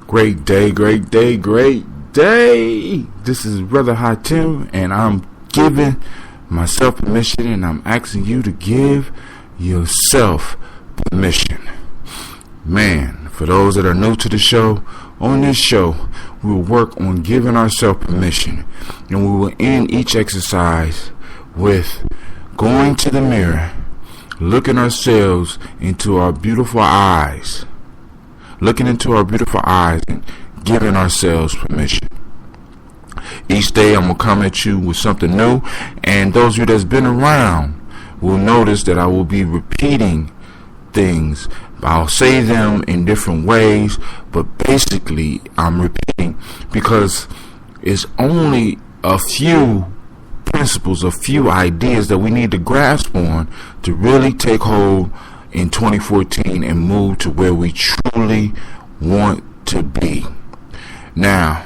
Great day, great day, great day. This is Brother Hatim, and I'm giving myself permission, and I'm asking you to give yourself permission. Man, for those that are new to the show, on this show, we will work on giving ourselves permission, and we will end each exercise with going to the mirror, looking ourselves into our beautiful eyes, looking into our beautiful eyes and giving ourselves permission. Each day I'm going to come at you with something new, and those of you that's been around will notice that I will be repeating things. I'll say them in different ways, but basically I'm repeating because it's only a few principles, a few ideas that we need to grasp on to really take hold in 2014 and move to where we truly want to be. Now,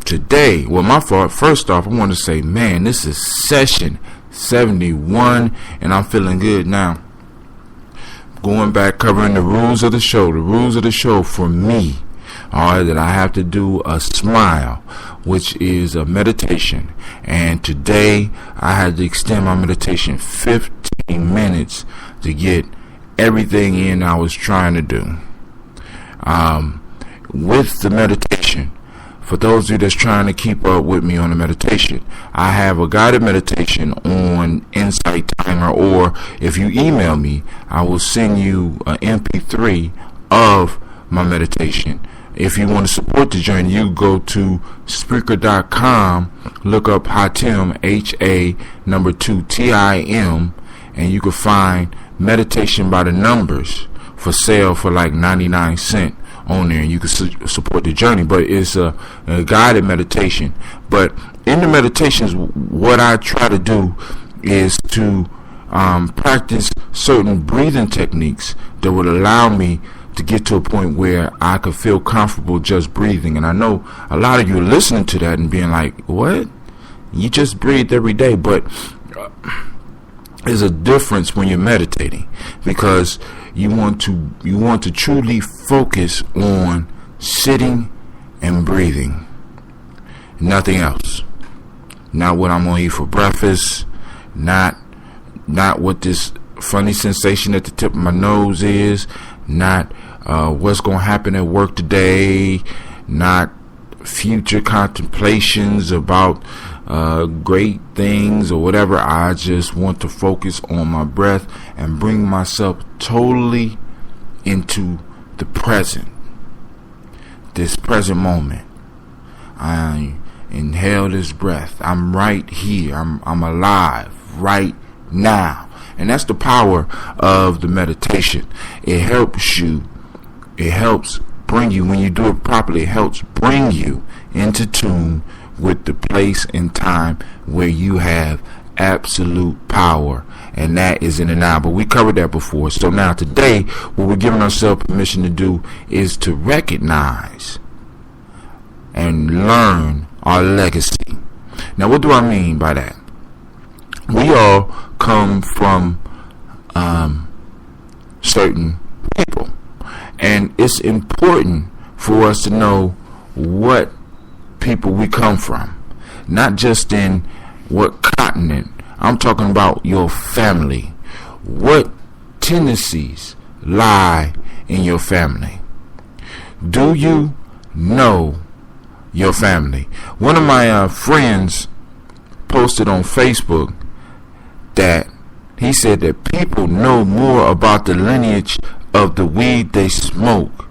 today, my fault. First off, I want to say, man, this is session 71, and I'm feeling good now. Going back, covering the rules of the show. The rules of the show for me are that I have to do a smile, which is a meditation. And today, I had to extend my meditation 15 minutes to get everything in I was trying to do. With the meditation, for those of you that's trying to keep up with me on the meditation, I have a guided meditation on Insight Timer, or if you email me, I will send you an MP3 of my meditation. If you want to support the journey, you go to Spreaker.com, look up Hatim, HA2TIM, and you can find meditation by the numbers for sale for like 99 cents on there, and you can support the journey. But it's a guided meditation. But in the meditations, what I try to do is to practice certain breathing techniques that would allow me to get to a point where I could feel comfortable just breathing. And I know a lot of you are listening to that and being like, what? You just breathe every day. But there's a difference when you're meditating, because you want to truly focus on sitting and breathing, nothing else. Not what I'm gonna eat for breakfast, not what this funny sensation at the tip of my nose is, not what's gonna happen at work today, not future contemplations about great things or whatever. I just want to focus on my breath and bring myself totally into the present, this present moment. I inhale this breath. I'm right here. I'm alive right now. And that's the power of the meditation. It helps bring you, when you do it properly, it helps bring you into tune with the place and time where you have absolute power, and that is in the now. But we covered that before. So now today, what we're giving ourselves permission to do is to recognize and learn our legacy. Now, what do I mean by that? We all come from certain people, and it's important for us to know what people we come from, not just in what continent. I'm talking about your family. What tendencies lie in your family? Do you know your family? One of my friends posted on Facebook that he said that people know more about the lineage of the weed they smoke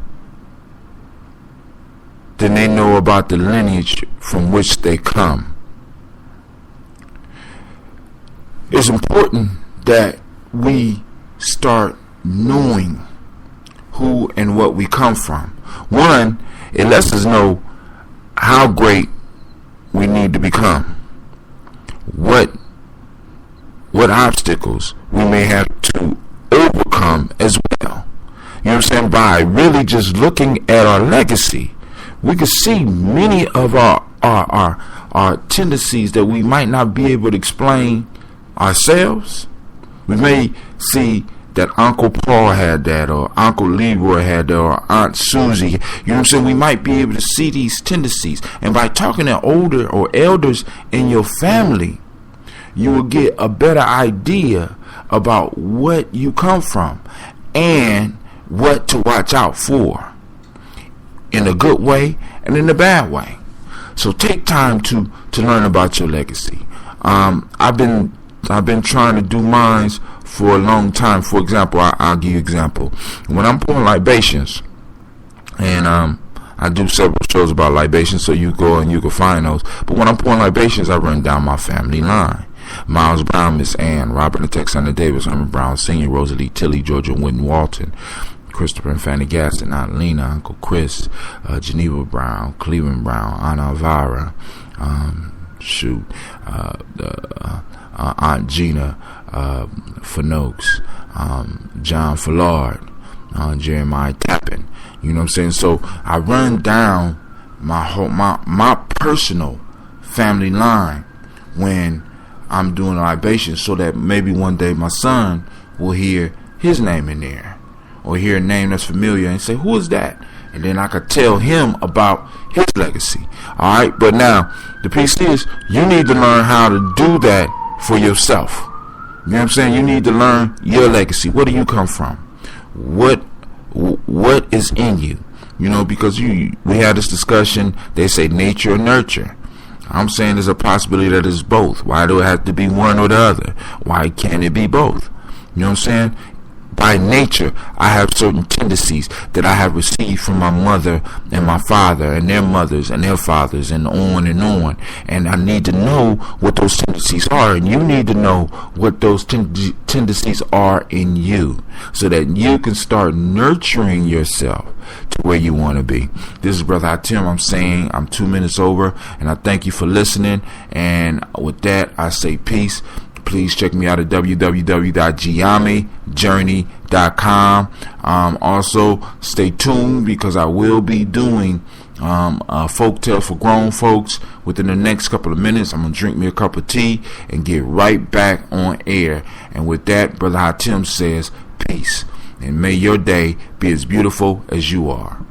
than they know about the lineage from which they come. It's important that we start knowing who and what we come from. One, it lets us know how great we need to become, what obstacles we may have to overcome as well. You know what I'm saying? By really just looking at our legacy, we can see many of our tendencies that we might not be able to explain ourselves. We may see that Uncle Paul had that, or Uncle Leroy had that, or Aunt Susie. You know what I'm saying? We might be able to see these tendencies. And by talking to older or elders in your family, you will get a better idea about what you come from and what to watch out for, in a good way and in a bad way. So take time to learn about your legacy. I've been trying to do mines for a long time. For example, I'll give you an example. When I'm pouring libations, and I do several shows about libations, so you go and you can find those. But when I'm pouring libations, I run down my family line. Miles Brown, Miss Ann, Robert and Texana Davis, Herman Brown Sr., Rosalie Tilly, Georgia Wynn Walton, Christopher and Fanny Gaston, Aunt Lena, Uncle Chris, Geneva Brown, Cleveland Brown, Aunt Elvira, Aunt Gina Fanokes, John Fallard, Jeremiah Tappan. You know what I'm saying? So I run down my personal family line when I'm doing a libation, so that maybe one day my son will hear his name in there, or hear a name that's familiar and say, who is that? And then I could tell him about his legacy. Alright, but now the piece is, you need to learn how to do that for yourself. You know what I'm saying? You need to learn your legacy. Where do you come from? What is in you? You know, because we had this discussion, they say nature or nurture. I'm saying there's a possibility that it's both. Why do it have to be one or the other? Why can't it be both? You know what I'm saying? By nature, I have certain tendencies that I have received from my mother and my father and their mothers and their fathers, and on and on. And I need to know what those tendencies are, and you need to know what those tendencies are in you, so that you can start nurturing yourself to where you want to be. This is Brother Hatim. I'm saying I'm 2 minutes over, and I thank you for listening. And with that, I say peace. Please check me out at www.giamijourney.com. Also, stay tuned, because I will be doing folk tales for grown folks within the next couple of minutes. I'm going to drink me a cup of tea and get right back on air. And with that, Brother Hatim says peace. And may your day be as beautiful as you are.